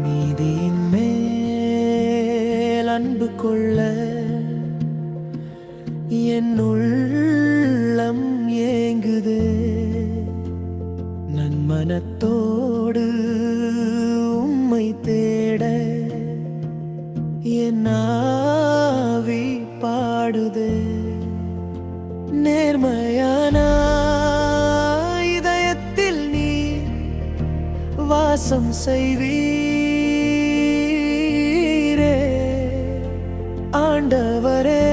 நீதியின் மேல் அன்பு கொள்ள என் உள்ளம் ஏங்குது. நன்மனத்தோடு உம்மை தேட என் ஆவி பாடுது. நேர்மையான இதயத்தில் நீ வாசம் செய்வீரே. ஆண்டவரே,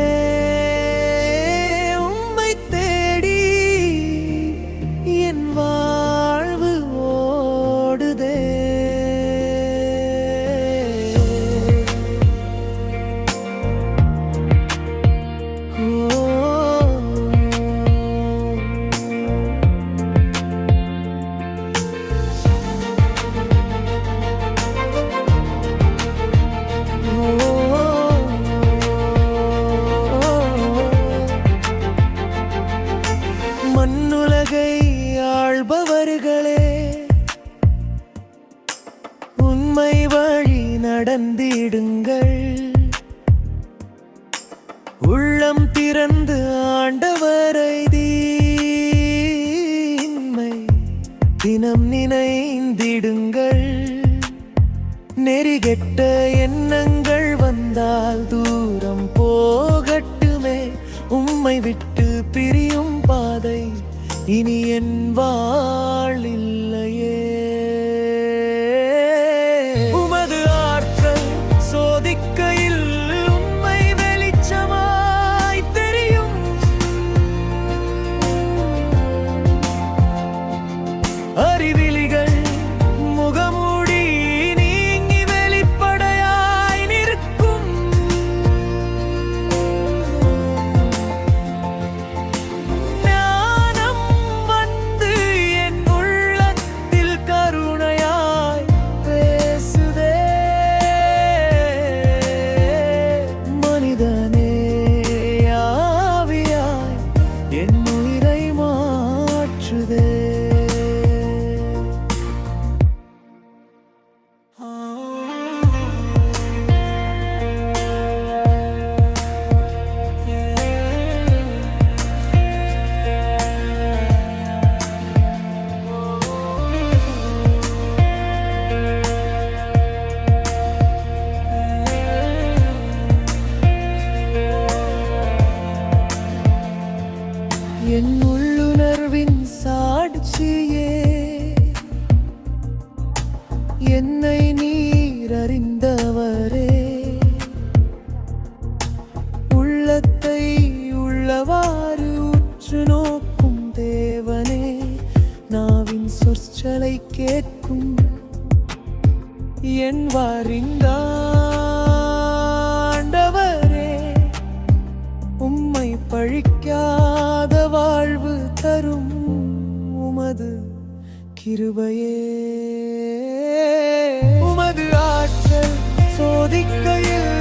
உம்மை தேடி என் வாழ்வு ஓடுதே. மண்ணுலகை ஆள்பவர்களே, உண்மை வழி நடந்திடுங்கள். உள்ளம் திறந்து ஆண்டவரை தீமை தினம் நினைந்திடுங்கள். நெறிகெட்ட எண்ணங்கள் வந்தால் தூரம் போகட்டுமே. உம்மை விட்டு பிரியும் பாதை இனி என் வாழ்வில்லையே. உமது ஆற்றல் சோதிக்கையில் உண்மை வெளிச்சமாய் தெரியும். அறிவிலிகள் முகமூடி நீங்கி வெளிப்படையாய் நிற்கும். ஞானம் வந்து என் உள்ளத்தில் கருணையாய் பேசுதே. மனிதனே, ஆவியாய் என் உயிரை மாற்றுதே. என் உள்ளுணர்வின் சாட்சியே, என்னை நீர் அறிந்தவரே. உள்ளத்தை உள்ளவாறு உற்று நோக்கும் தேவனே. நாவின் சொற்களை கேட்கும் என் வாரிந்தாண்டவரே. உம்மை பழிக்காத வாழ்வு தரும் உமது கிருபையே. உமது ஆற்றல் சோதிக்கையில்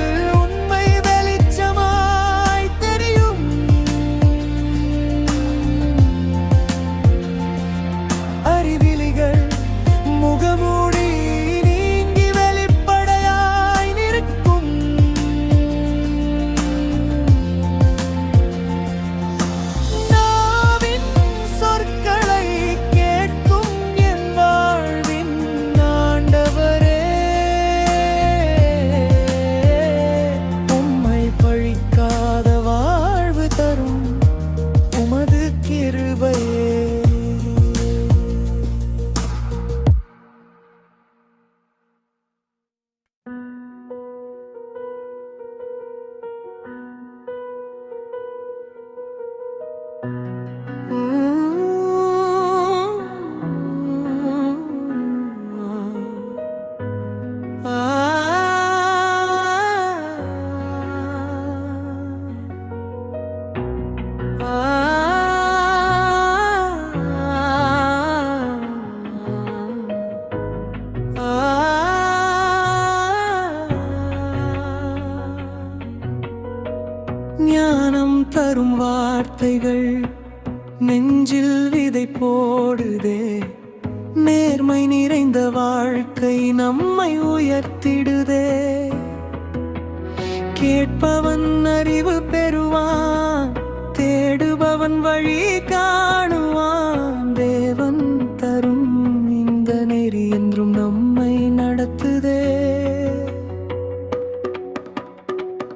உண்மை வெளிச்சமாய் தெரியும். அறிவிலிகள் முகமூடி நீங்கி வெளிப்படையாய் நிற்கும். நாவின் சொற்களை கேட்கும் என் வாழ்வின் ஆண்டவரே. வார்த்தைகள் நெஞ்சில் விதை போடுதே. நேர்மை நிறைந்த வாழ்க்கை நம்மை உயர்த்திடுதே. கேட்பவன் அறிவு பெறுவான், தேடுபவன் வழி காணுவான். தேவன் தரும் இந்த நெறி என்றும் நம்மை நடத்துதே.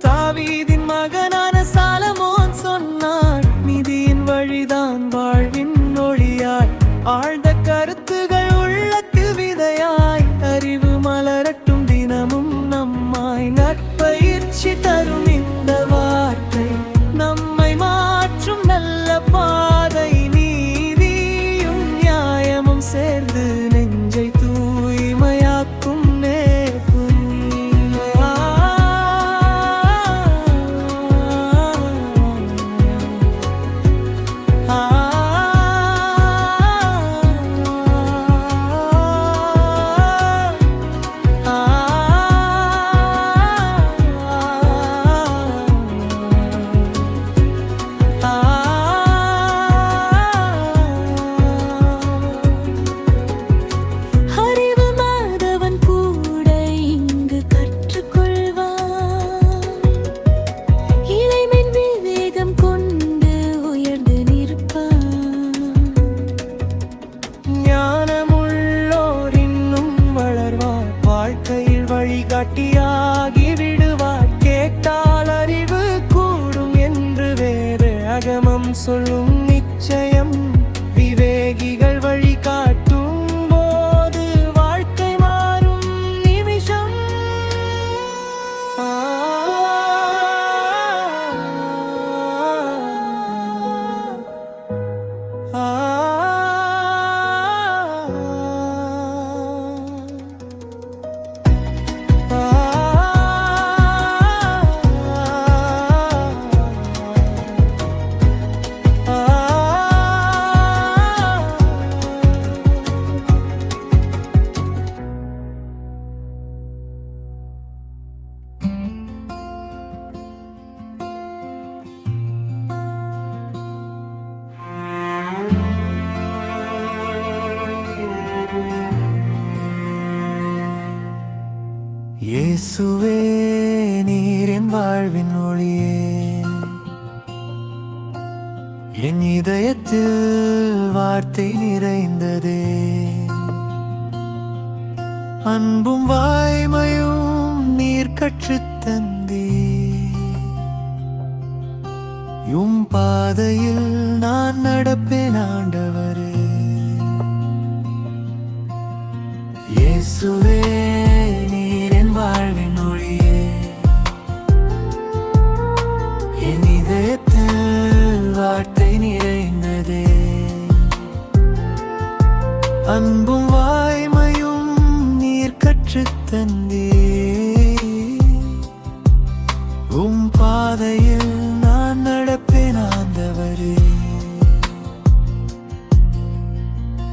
தாவீதின் மகனான சாலமோன் சொன்னார், நீதியின் வழிதான் வாழ்வின் ஒளியாய். ஆழ்ந்த கருத்துகள் உள்ளத்தில் விதையாய். அறிவு மலரட்டும் தினமும் நம்மாய். நற்பயிற்சி தரும் இந்த வார்த்தை நம்மை மாற்றும் நல்ல பாதை. நீதியும் நியாயமும் சேர்ந்து நெஞ்சை தூய்மையாக்கும் நேர்மை. வழிகாட்டியாகி விடுவார். கேட்டால் அறிவு கூடும் என்று வேதம் சொல்லும் நிச்சயம். விவேகிகள் வழிகாட்டும் போது வாழ்க்கை மாறும் நிமிஷம். இயேசுவே நீர் என் வாழ்வின் ஒளியே. என் இதயத்தில் வார்த்தை நிறைந்ததே. அன்பும் வாய்மையும் நீர் கற்றுத் தந்தே. பாதையில் நான் நடப்பேன் ஆண்டவரே. இயேசுவே நீர் என் வாழ்வின் ஒளியே. என் இதயத்தில் வார்த்தை நிறைந்ததே. அன்பும் வாய்மையும் நீர் கற்றுத் தந்தே. பாதையில் நான் நடப்பேன் ஆண்டவரே.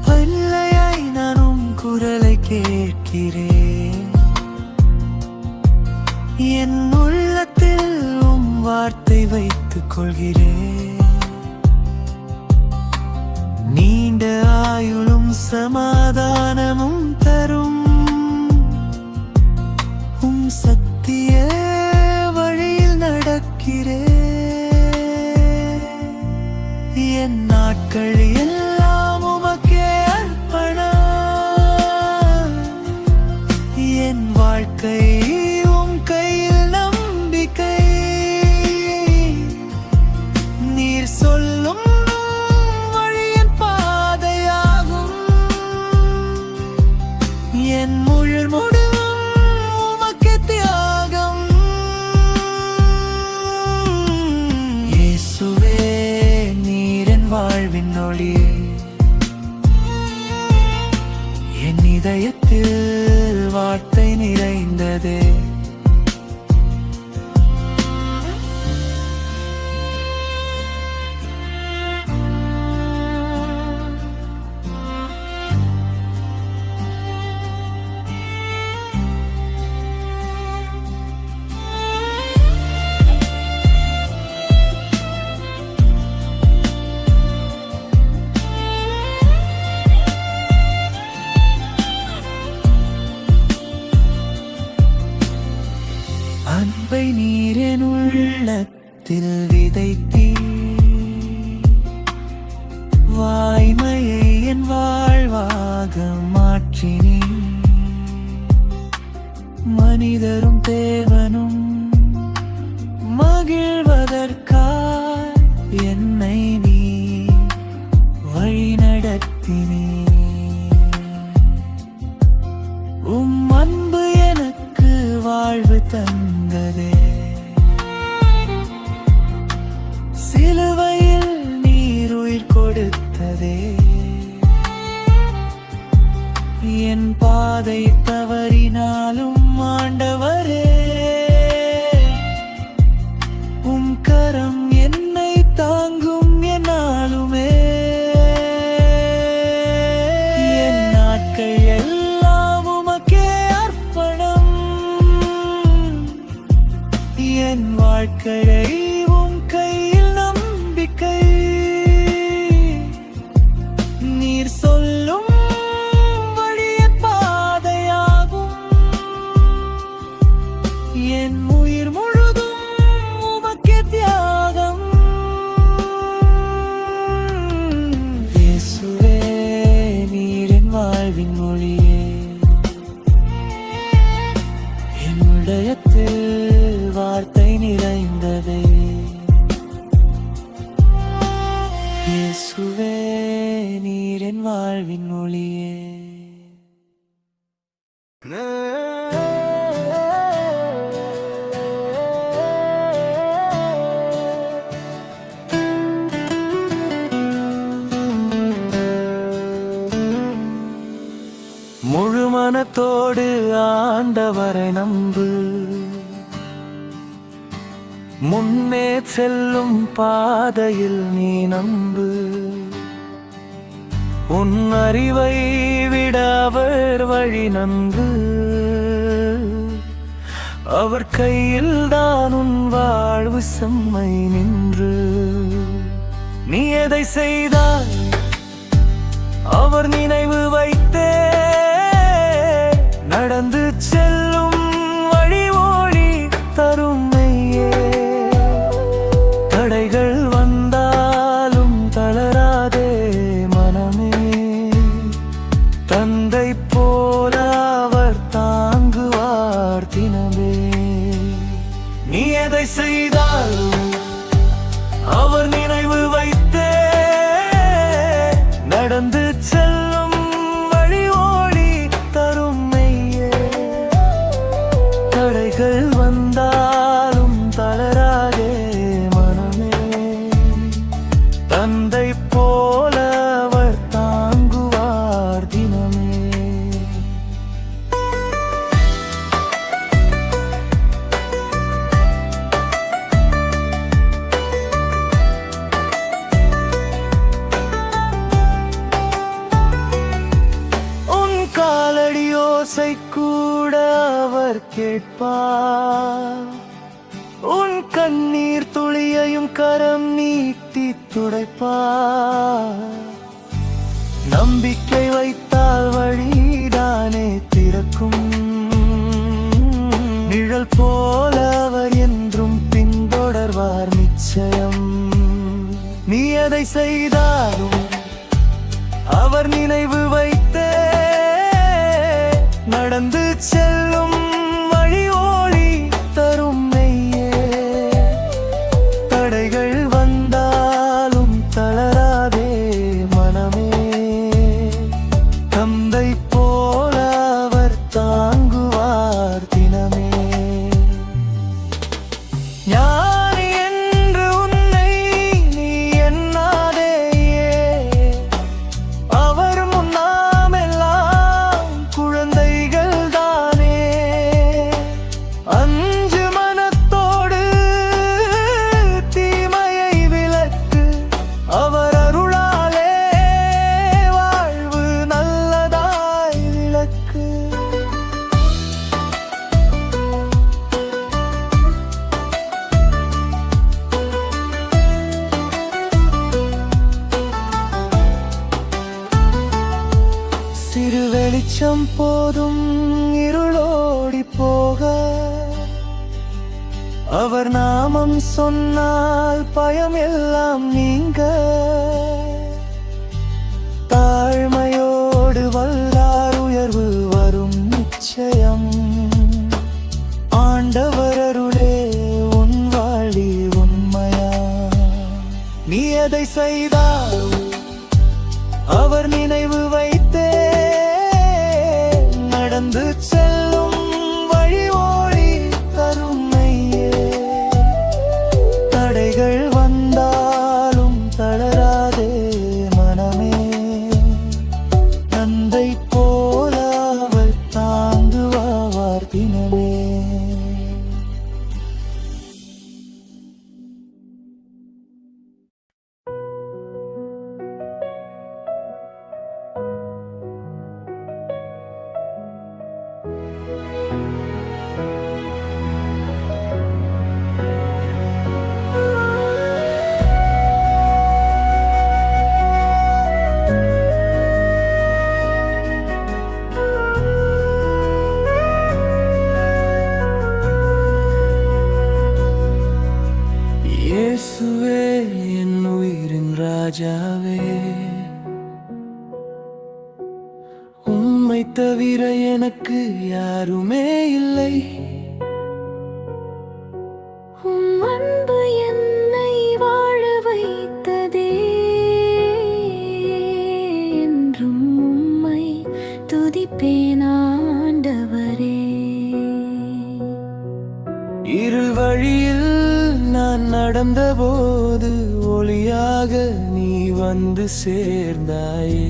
பல்லையாய் நான் குரலை கேட்கிறேன். என் உள்ளத்தில் வார்த்தை வைத்துக் கொள்கிறேன். நீண்ட ஆயுளும் சமாதானமும் தரும் சத்திய வழியில் நடக்கிறேன். என் நாட்கள் எல்லாம் உமக்கே அர்ப்பணம். என் வாழ்க்கை உம் கையில் நம்பிக்கை. நீர் சொல்லும் வழியின் பாதையாகும். என் முழு உமக்கே தியாகம். இயேசுவே நீர் என் வாழ்வின் ஒளியே. என் இதயத்தில் வார்த்தை நிறைந்ததே. இதயத்தில் விதைத்தீ வாய்மையை என் வாழ்வாக மாற்றினீ மனிதரும் தேவனும் மகிழ்வதற்காய் என்னை நீ வழிநடத்தினீ அன்பு எனக்கு வாழ்வு தந்ததே சிலுவையில் நீர் உயிர் கொடுத்ததே என் பாதை தவறினாலும் ஆண்டவரே உம் கரம் என்னை தாங்கும் என்னாலுமே என் நாட்கள் எல்லாம் உமக்கே அர்ப்பணம் என் வாழ்க்கையை உம் கையில் நம்பிக்கை நீர் சொல்லும் என் உயிர் முழுதும் உமக்கே தியாகம் இயேசுவே நீர் என் வாழ்வின் மொழியே என் இதயத்தில் வார்த்தை நிறைந்ததே இயேசுவே நீர் என் வாழ்வின் மொழியே முழு மனத்தோடு ஆண்டவரை நம்பு முன்னே செல்லும் பாதையில் நீ நம்பு உன் அறிவை விட அவர் வழி நம்பு அவர் கையில் தான் உன் வாழ்வு செம்மை நின்று நீ எதை செய்தாய் அவர் நினைவு வைத்தே நடந்து செல்லும் வழி ஒளி தரும் மெய்யே தடைகள் வந்தாலும் தளராதே மனமே தந்தை போல அவர் தாங்குவார் தினமே நீ எதை செய்தாலும் அவர் நினைவு வைத்தே நடந்து செல்லும் வழி ஒளி தரும் மெய்யே தடைகள் வந்தாலும் தளராதே மனமே தந்தை போல அவர் தாங்குவார் தினமே காலடியோசை கூட அவர் கேட்பார் உன் கண்ணீர் துளியையும் கரம் நீட்டி துடைப்பார் நம்பிக்கை வைத்தால் வழிதானே திறக்கும் நிழல் போல அவர் என்றும் பின்தொடர்வார் நிச்சயம் நீ எதை செய்தாலும் அவர் நினைவு வைத்தே நடந்து செல்லும் வழி ஒளி தரும் மெய்யே தடைகள் வந்தாலும் தளராதே மனமே தந்தை போல அவர் தாங்குவார் தினமே ஞானி என்று உன்னை நீ எண்ணாதேயே அவர் முன்னாமெல்லாம் குழந்தைகள் தானே அஞ்சு மனத்தோடு தீமையை விலக்கு அவர் அருளாலே வாழ்வு நல்லதாய் விளக்கு சிறு வெளிச்சம் போதும் இருளோடி போக அவர் நாமம் சொன்னால் பயம் எல்லாம் நீங்க. தாழ்மையோடு வல்லார் உயர்வு வரும் நிச்சயம். ஆண்டவர் அருளே உன் வாழி உண்மையா. நீ எதை செய்தால் அவர் நினைவு வைத்தே நடந்து செல்லும் வழி ஓடி தருமையே. தடைகள் வந்தாலும் தளராதே மனமே. தந்தை போல அவர் தாங்குவார் தினமே. இயேசுவே என் உயிரின் ராஜாவே, உம்மை தவிர எனக்கு யாருமே இல்லை. உம் அன்பு என்னை வாழ வைத்ததே, என்றும் உம்மை துதிப்பேன் ஆண்டவரே. இருள் வழியில் நான் நடந்தபோது ஒளியாக நீ வந்து சேர்ந்தாயே.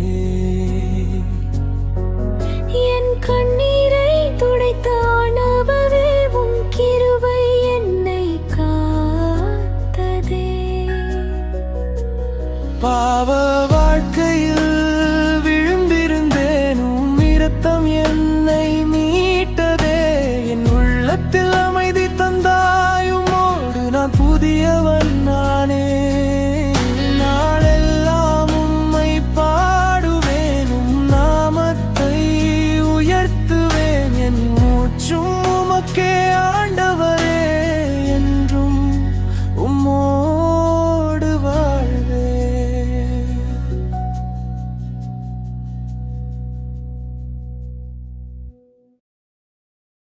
என் கண்ணீரை துடைத்த ஆண்டவரே, உம் கிருபை என்னை காத்ததே. பாவ வாழ்க்கையில்